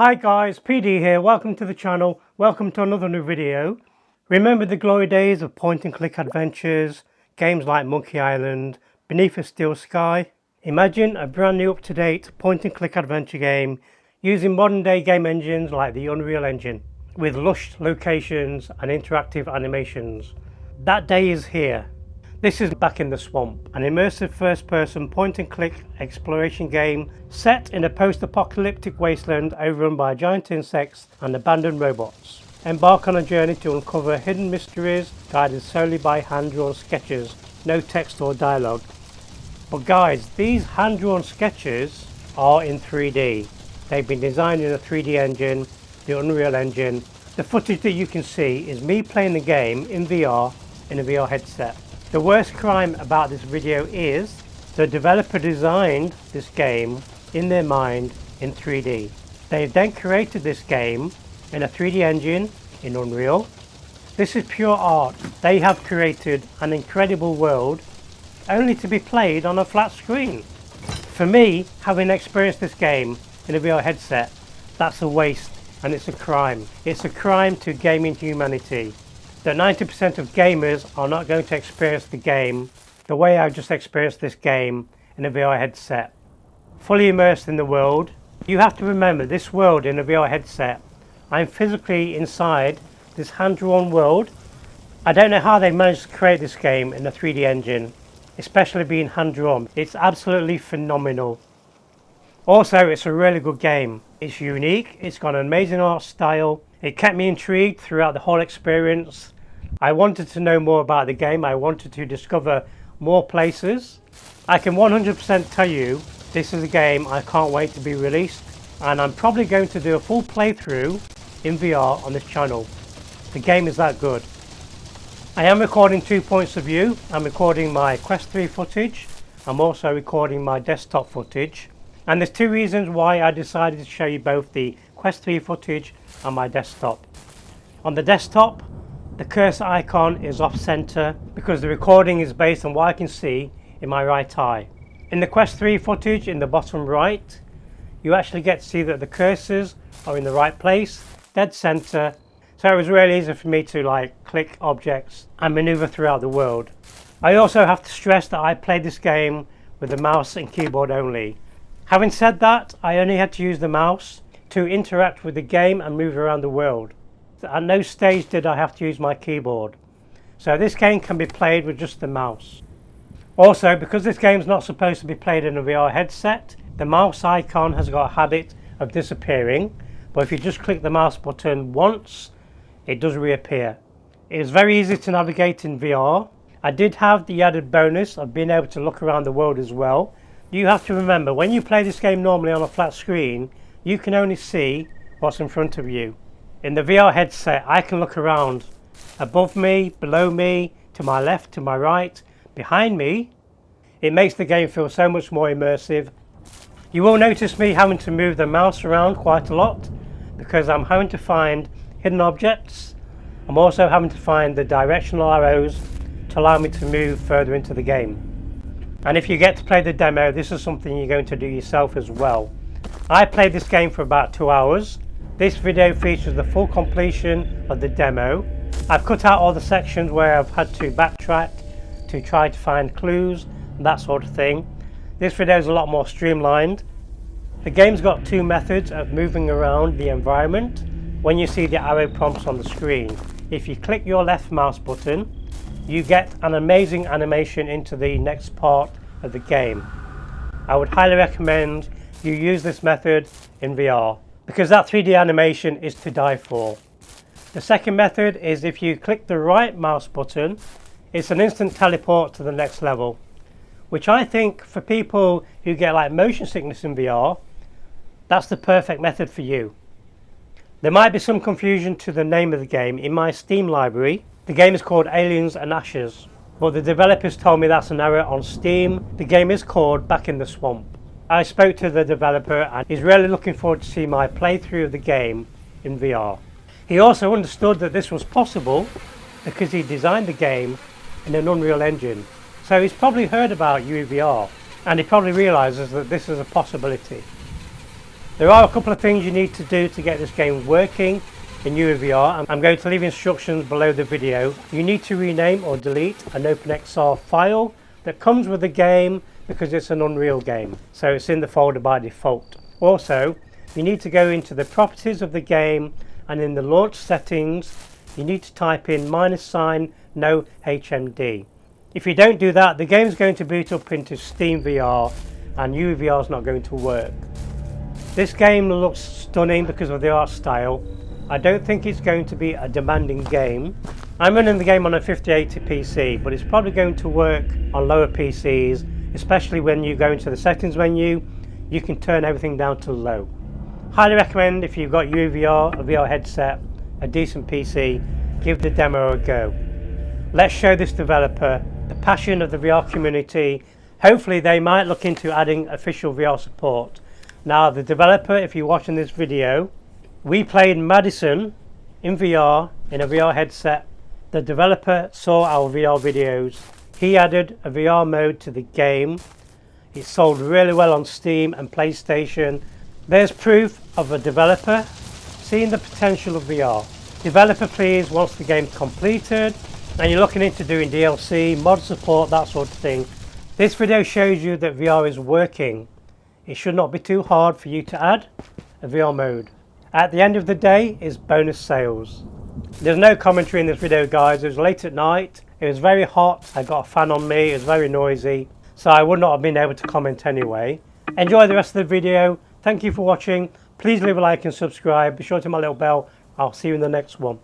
Hi guys, PD here, welcome to the channel, welcome to another new video. Remember the glory days of point and click adventures, games like Monkey Island, Beneath a Steel Sky? Imagine a brand new up-to-date point and click adventure game using modern day game engines like the Unreal Engine, with lush locations and interactive animations. That day is here. This is Back in the Swamp, an immersive first-person point-and-click exploration game set in a post-apocalyptic wasteland overrun by giant insects and abandoned robots. Embark on a journey to uncover hidden mysteries guided solely by hand-drawn sketches, no text or dialogue. But guys, these hand-drawn sketches are in 3D. They've been designed in a 3D engine, the Unreal Engine. The footage that you can see is me playing the game in VR in a VR headset. The worst crime about this video is the developer designed this game in their mind in 3D. They then created this game in a 3D engine in Unreal. This is pure art. They have created an incredible world only to be played on a flat screen. For me, having experienced this game in a VR headset, that's a waste and it's a crime. It's a crime to gaming humanity. That 90% of gamers are not going to experience the game the way I just experienced this game in a VR headset. Fully immersed in the world. You have to remember this world in a VR headset. I'm physically inside this hand-drawn world. I don't know how they managed to create this game in a 3D engine, especially being hand-drawn. It's absolutely phenomenal. Also, it's a really good game. It's unique, it's got an amazing art style. It kept me intrigued throughout the whole experience. I wanted to know more about the game. I wanted to discover more places. I can 100% tell you this is a game I can't wait to be released, and I'm probably going to do a full playthrough in VR on this channel. The game is that good. I am recording 2 points of view. I'm recording my Quest 3 footage. I'm also recording my desktop footage. And there's 2 reasons why I decided to show you both the Quest 3 footage and my desktop. On the desktop, the cursor icon is off center because the recording is based on what I can see in my right eye. In the Quest 3 footage in the bottom right, you actually get to see that the cursors are in the right place, dead center. So it was really easy for me to click objects and maneuver throughout the world. I also have to stress that I played this game with the mouse and keyboard only. Having said that, I only had to use the mouse to interact with the game and move around the world. At no stage did I have to use my keyboard. So this game can be played with just the mouse. Also, because this game is not supposed to be played in a VR headset, the mouse icon has got a habit of disappearing. But if you just click the mouse button once, it does reappear. It is very easy to navigate in VR. I did have the added bonus of being able to look around the world as well. You have to remember, when you play this game normally on a flat screen, you can only see what's in front of you. In the VR headset, I can look around above me, below me, to my left, to my right, behind me. It makes the game feel so much more immersive. You will notice me having to move the mouse around quite a lot because I'm having to find hidden objects. I'm also having to find the directional arrows to allow me to move further into the game. And if you get to play the demo, this is something you're going to do yourself as well. I played this game for about 2 hours. This video features the full completion of the demo. I've cut out all the sections where I've had to backtrack to try to find clues and that sort of thing. This video is a lot more streamlined. The game's got 2 methods of moving around the environment when you see the arrow prompts on the screen. If you click your left mouse button, you get an amazing animation into the next part of the game. I would highly recommend you use this method in VR because that 3D animation is to die for. The second method is if you click the right mouse button, it's an instant teleport to the next level, which I think for people who get motion sickness in VR, that's the perfect method for you. There might be some confusion to the name of the game. In my Steam library, the game is called Aliens and Ashes, but the developers told me that's an error on Steam. The game is called Back in the Swamp. I spoke to the developer and he's really looking forward to see my playthrough of the game in VR. He also understood that this was possible because he designed the game in an Unreal Engine. So he's probably heard about UVR and he probably realizes that this is a possibility. There are a couple of things you need to do to get this game working in UVR. I'm going to leave instructions below the video. You need to rename or delete an OpenXR file that comes with the game because it's an Unreal game, so it's in the folder by default. Also, you need to go into the properties of the game, and in the launch settings you need to type in -nohmd. If you don't do that, the game is going to boot up into Steam VR and UVR is not going to work. This game looks stunning because of the art style. I don't think it's going to be a demanding game. I'm running the game on a 5080 PC, but it's probably going to work on lower PCs, especially when you go into the settings menu. You can turn everything down to low. Highly recommend, if you've got UVR, a VR headset, a decent PC, give the demo a go. Let's show this developer the passion of the VR community. Hopefully they might look into adding official VR support. Now, the developer, if you're watching this video, we played Madison in VR in a VR headset. The developer saw our VR videos. He added a VR mode to the game. It sold really well on Steam and PlayStation. There's proof of a developer seeing the potential of VR. Developer please once the game's completed and you're looking into doing DLC, mod support, that sort of thing. This video shows you that VR is working. It should not be too hard for you to add a VR mode. At the end of the day is bonus sales. There's no commentary in this video, guys. It was late at night. It was very hot. I got a fan on me. It was very noisy. So I would not have been able to comment anyway. Enjoy the rest of the video. Thank you for watching. Please leave a like and subscribe. Be sure to hit my little bell. I'll see you in the next one.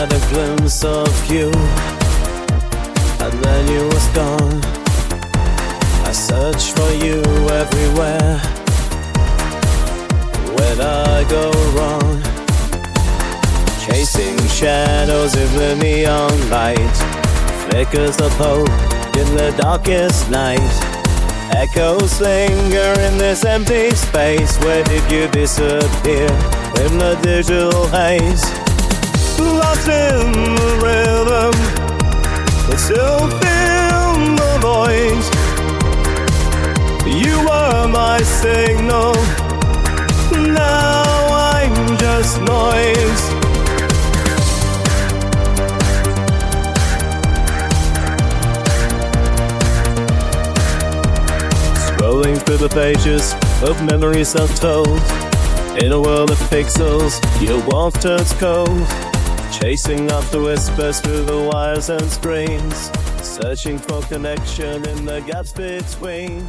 had a glimpse of you, and then you was gone. I searched for you everywhere. Where'd I go wrong? Chasing shadows in the neon light, flickers of hope in the darkest night. Echoes linger in this empty space. Where did you disappear in the digital haze? Lost in the rhythm, but still feel the voice. You were my signal, now I'm just noise. Scrolling through the pages of memories untold, in a world of pixels, your warmth turns cold. Chasing after whispers through the wires and screens, searching for connection in the gaps between.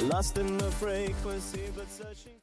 Lost in the frequency, but searching